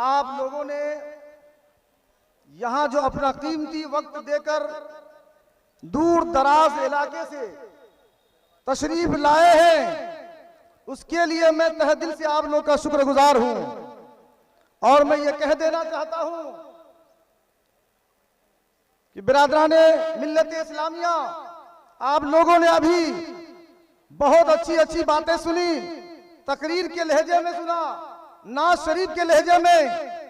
आप लोगों ने यहाँ जो अपना कीमती वक्त देकर दूर दराज इलाके से तशरीफ लाए हैं, उसके लिए मैं तहे दिल से आप लोग का शुक्रगुजार हूं। और मैं ये कह देना चाहता हूं कि बिरादराने मिल्लत इस्लामिया, आप लोगों ने अभी बहुत अच्छी अच्छी बातें सुनी, तकरीर के लहजे में सुना, नाज शरीफ के लहजे में,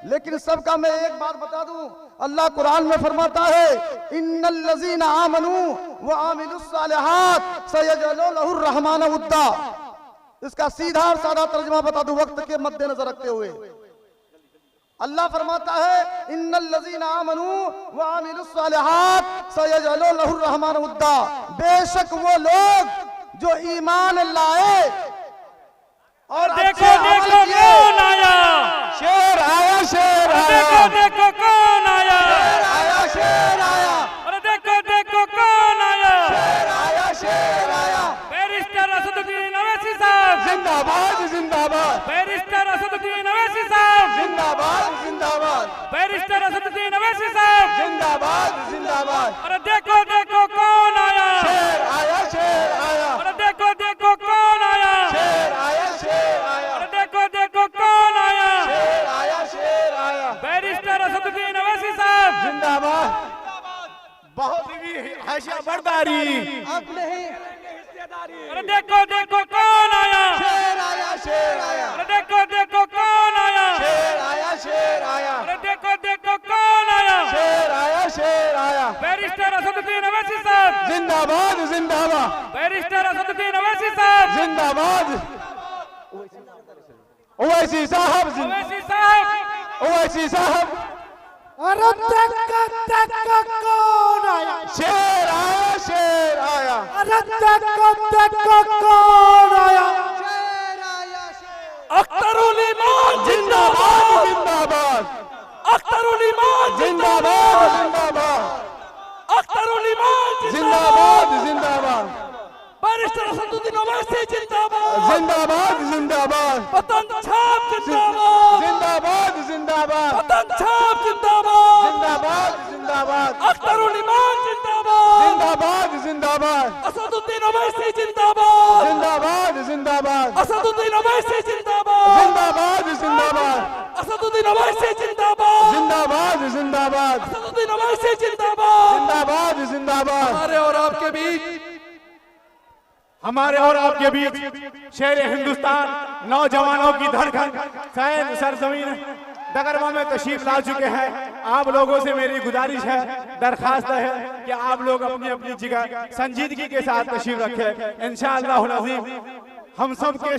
लेकिन सबका मैं एक बात बता दूं, अल्लाह कुरान में फरमाता है इन्नल लज़ीना आमनू व आमिलुस सालिहात सयजअलु लहुर रहमान वुद्दा। इसका सीधा और सादा तर्जुमा बता दूं वक्त के मद्देनजर रखते हुए। अल्लाह फरमाता है इन्नल लज़ीना आमनू व आमिलुस सालिहात सयजअलु लहुर रहमान वुद्दा। बेशक वो लोग जो ईमान लाए और देखो देखो कौन आया, शेर आया, शेर आया, देखो देखो कौन आया, शेर आया, शेर आया, अरे देखो देखो कौन आया, शेर आया, शेर आया। बैरिस्टर असदुद्दीन अवैसी साहब जिंदाबाद, जिंदाबाद, बैरिस्टर असदुद्दीन अवैसी साहब जिंदाबाद, जिंदाबाद, बैरिस्टर असदुद्दीन अवैसी साहब जिंदाबाद, जिंदाबाद। अरे देखो देखो कौन आया, शेर आया, शेर आया, अरे देखो देखो कौन आया, शेर आया, शेर आया, अरे देखो देखो कौन आया, शेर आया, शेर आया। बैरिस्टर असदुद्दीन अवैसी साहब जिंदाबाद। बहुत ही हैशा बर्दारी, अब नहीं, अरे देखो देखो कौन आया, शेर आया, शेर आया, अरे देखो देखो कौन आया, शेर आया, शेर आया, अरे देखो देखो कौन आया, शेर आया, शेर आया। बैरिस्टर असदुद्दीन अवैसी साहब जिंदाबाद, जिंदाबाद, बैरिस्टर असदुद्दीन अवैसी साहब जिंदाबाद। ओवैसी साहब, अवैसी साहब ओवैसी साहब। अरे देखो कौन आया, शेर आया, शेर आया, अरे देखो कौन आया, शेर आया, शेर। अख्तरुल ईमान जिंदाबाद, जिंदाबाद, अख्तरुल ईमान जिंदाबाद, जिंदाबाद, अख्तरुल ईमान जिंदाबाद, जिंदाबाद, बैरिस्टर असदुद्दीन अवैसी जिंदाबाद, जिंदाबाद, जिंदाबाद, वतन छाप जिंदाबाद, जिंदाबाद, जिंदाबाद, वतन छाप जिंदाबाद, जिंदाबाद, जिंदाबाद, अख्तरुल ईमान जिंदाबाद, जिंदाबाद, जिंदाबाद, असदुद्दीन अवैसी जिंदाबाद, जिंदाबाद, जिंदाबाद, असदुद्दीन अवैसी जिंदाबाद, जिंदाबाद, जिंदाबाद, असदुद्दीन अवैसी जिंदाबाद, जिंदाबाद, जिंदाबाद, असदुद्दीन अवैसी जिंदाबाद। जिंदाबाद, जिंदाबाद। हमारे और आपके बीच शेर हिंदुस्तान नौजवानों की धड़कन सैन सरजमीन डगरवा में तशरीफ ला चुके हैं। आप लोगों से मेरी गुजारिश है, दरखास्त है कि आप लोग अपनी अपनी जगह संजीदगी के साथ तशरीफ रखें। इंशाअल्लाह अज़ीम हम सब के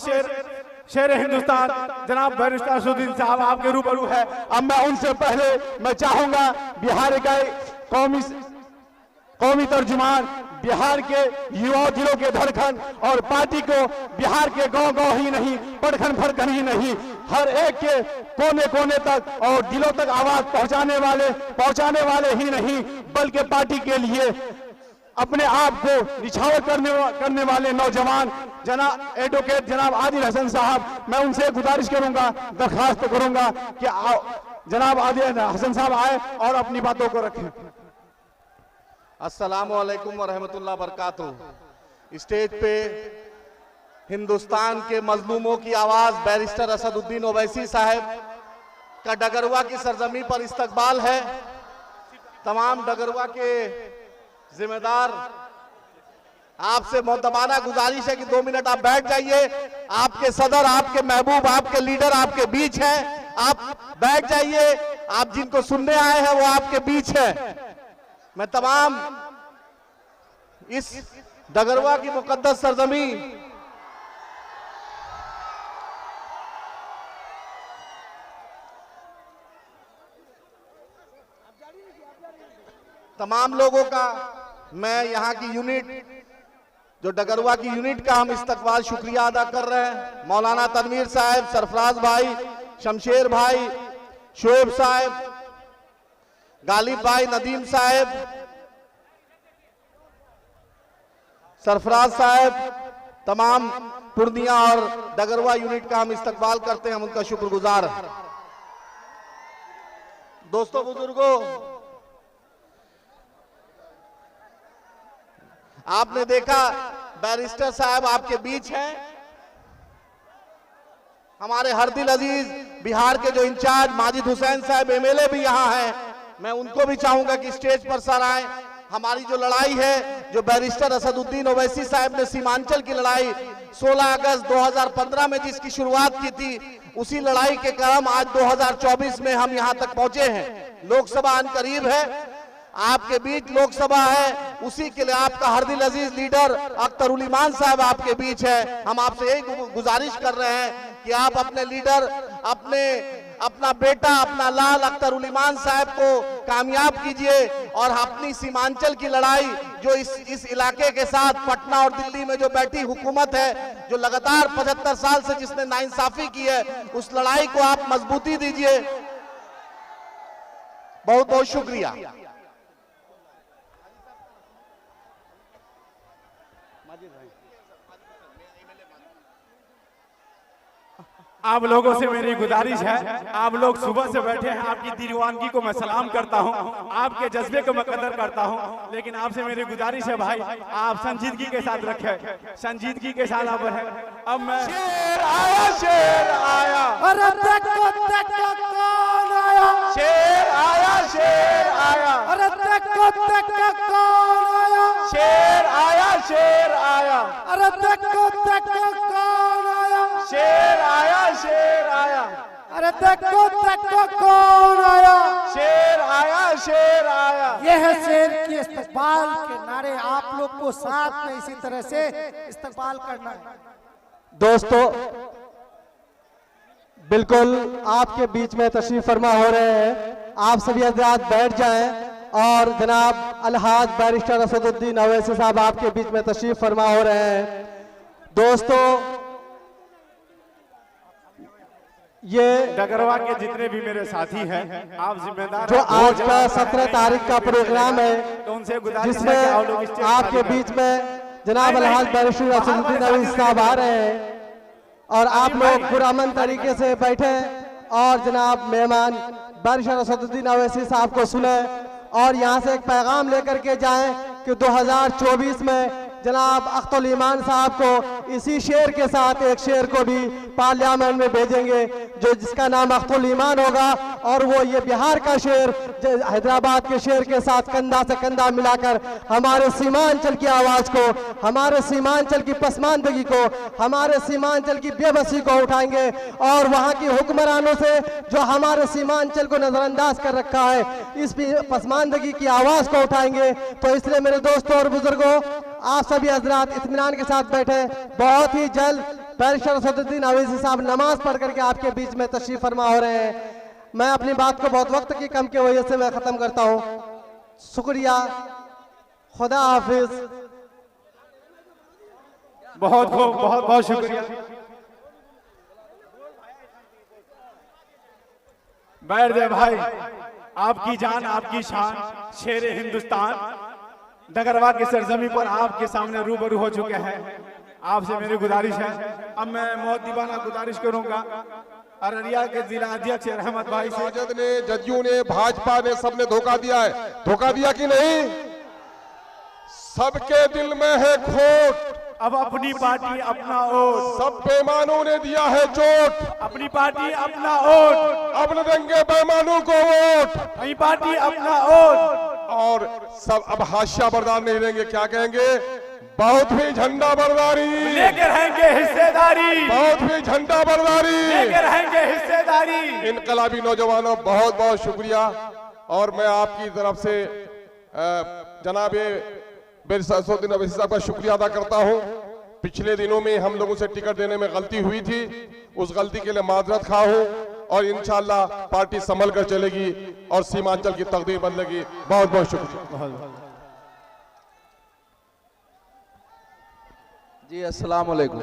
शेर हिंदुस्तान जनाब बैरिस्टर असदुद्दीन साहब आपके रूबरू है। अब मैं उनसे पहले मैं चाहूंगा बिहार का कौमी तर्जुमान, बिहार के युवा दिलों के धड़कन और पार्टी को बिहार के गांव गांव ही नहीं, पड़खन फड़खन ही नहीं, हर एक के कोने कोने तक और दिलों तक आवाज पहुंचाने वाले ही नहीं, बल्कि पार्टी के लिए अपने आप को निछावर करने वाले नौजवान जनाब एडवोकेट जनाब आदिल हसन साहब, मैं उनसे गुजारिश करूंगा, दरखास्त करूंगा कि जनाब आदिल हसन साहब आए और अपनी बातों को रखें। अस्सलामु अलैकुम व रहमतुल्लाह बरकातुहू। स्टेज पे हिंदुस्तान के मजलूमों की आवाज बैरिस्टर असदुद्दीन ओवैसी साहब का डगरवा की सरजमी पर इस्तकबाल है। तमाम डगरवा के जिम्मेदार, आपसे मोहतबाना गुजारिश है कि 2 मिनट आप बैठ जाइए। आपके सदर, आपके महबूब, आपके लीडर आपके बीच हैं, आप बैठ जाइए। आप जिनको सुनने आए हैं वो आपके बीच है। मैं तमाम इस डगरवा की मुकद्दस सरजमी तमाम लोगों का, मैं यहाँ की यूनिट जो डगरवा की यूनिट का हम इस्तकबाल शुक्रिया अदा कर रहे हैं। मौलाना तनवीर साहब, सरफराज भाई, शमशेर भाई, शोएब साहब, गालिब भाई, नदीम साहब, सरफराज साहब, तमाम पूर्णिया और डगरवा यूनिट का हम इस्तकबाल करते हैं, हम उनका शुक्रगुजार हैं। दोस्तों बुजुर्गों, आपने देखा बैरिस्टर साहब आपके बीच हैं। हमारे हरदिल अजीज बिहार के जो इंचार्ज माजिद हुसैन साहब एमएलए भी यहाँ हैं। मैं उनको भी चाहूंगा कि स्टेज पर सर आए। हमारी जो लड़ाई है, जो बैरिस्टर असदुद्दीन ओवैसी साहब ने सीमांचल की लड़ाई 16 अगस्त 2015 में जिसकी शुरुआत की थी, उसी लड़ाई के क्रम आज 2024 में हम यहाँ तक पहुंचे हैं। लोकसभा अनकरीब है, आपके बीच लोकसभा है, उसी के लिए आपका हरदिल अजीज लीडर अख्तरुल ईमान साहब आपके बीच है। हम आपसे यही गुजारिश कर रहे हैं कि आप अपने लीडर, अपना बेटा, अपना लाल अख्तरुल ईमान साहब को कामयाब कीजिए और अपनी सीमांचल की लड़ाई जो इस इलाके के साथ पटना और दिल्ली में जो बैठी हुकूमत है, जो लगातार 75 साल से जिसने नाइंसाफी की है, उस लड़ाई को आप मजबूती दीजिए। बहुत बहुत शुक्रिया। आप लोगों से मेरी गुजारिश है, आप लोग सुबह से बैठे हैं, आपकी दीवानगी को मैं सलाम करता हूं, आपके जज्बे को मैं कदर करता हूं, लेकिन आपसे मेरी गुजारिश है भाई, आप संजीदगी के साथ रखें, संजीदगी के साथ आप रहें। अब मैं शेर आया, शेर आया, अरे देखो देखो कौन आया, शेर आया, शेर आया, अरे देखो देखो कौन आया, शेर आया, शेर आया, अरे देखो देखो कौन आया, शेर आया, शेर आया, अरे देखो देखो कौन आया, शेर आया, शेर आया। यह है शेर की इस्तकबाल के नारे। आप लोग को साथ में इसी तरह से इस्तकबाल करना है। दोस्तों, बिल्कुल आपके बीच में तशरीफ फरमा हो रहे हैं। आप सभी हज़रात बैठ जाएं और जनाब अलहाज बैरिस्टर असदुद्दीन ओवैसी साहब आपके बीच में तशरीफ फरमा हो रहे हैं। दोस्तों, ये डगरवा के जितने भी मेरे साथी हैं, आप जिम्मेदार जो आज का 17 तारीख का प्रोग्राम है, तो उनसे गुजारिश है कि जिसमें आप लोग स्टेज आपके पर बीच में जनाब अलहाज बैरिस्टर असदुद्दीन ओवैसी साहब आ रहे हैं और आप लोग पुरअमन तरीके से बैठे और जनाब मेहमान बैरिस्टर असदुद्दीन ओवैसी साहब को सुने और यहाँ से एक पैगाम लेकर के जाएं कि 2024 में जनाब अख्तरुल ईमान साहब को इसी शेर के साथ एक शेर को भी पार्लियामेंट में भेजेंगे, जो जिसका नाम अख्तरुल ईमान होगा और वो ये बिहार का शेर हैदराबाद के शेर के साथ कंधा से कंधा मिलाकर हमारे सीमांचल की आवाज को, हमारे सीमांचल की पसमानदगी को, हमारे सीमांचल की बेबसी को उठाएंगे और वहाँ की हुक्मरानों से जो हमारे सीमांचल को नजरअंदाज कर रखा है, इस पसमानदगी की आवाज को उठाएंगे। तो इसलिए मेरे दोस्तों और बुजुर्गों, आप सभी हजरात इत्मीनान के साथ बैठे। बहुत ही जल्द बैरिस्टर असदुद्दीन ओवैसी साहब नमाज पढ़ करके आपके बीच में तशरीफ फरमा हो रहे हैं। मैं अपनी बात को बहुत वक्त की कम की वजह से मैं खत्म करता हूं। शुक्रिया, खुदा हाफिज। बहुत बहुत बहुत शुक्रिया। बैठ जाए भाई, आपकी जान, आपकी शान, शेर हिंदुस्तान डगरवा की सरजमी पर आपके सामने रूबरू हो चुके हैं। आपसे मेरी गुजारिश है, अब मैं मुअद्दिबाना गुजारिश करूंगा अररिया के जिला अध्यक्ष रहमत भाई से। राजद ने, जदयू ने, भाजपा ने, सबने धोखा दिया है। धोखा दिया कि नहीं? सबके दिल में है खोट। अब अपनी पार्टी अपना वोट, सब बेईमानों ने दिया है चोट। अपनी पार्टी अपना वोट, अब न देंगे बेईमानों को वोट। अपनी पार्टी अपना वोट। और सब अब हाशिया बरदार नहीं रहेंगे। क्या कहेंगे? बहुत ही झंडा बरदारी लेकर रहेंगे हिस्सेदारी, बहुत ही झंडा बरदारी लेकर रहेंगे हिस्सेदारी। इनकलाबी नौजवानों, बहुत बहुत शुक्रिया। और मैं आपकी तरफ से जनाब बैरिस्टर असदुद्दीन ओवैसी साहब का शुक्रिया अदा करता हूं। पिछले दिनों में हम लोगों से टिकट देने में गलती हुई थी, उस गलती के लिए माजरत खा हूं और इंशाअल्लाह पार्टी संभल कर चलेगी और सीमांचल की तकदीर बदलेगी। बहुत बहुत शुक्रिया जी। अस्सलाम वालेकुम।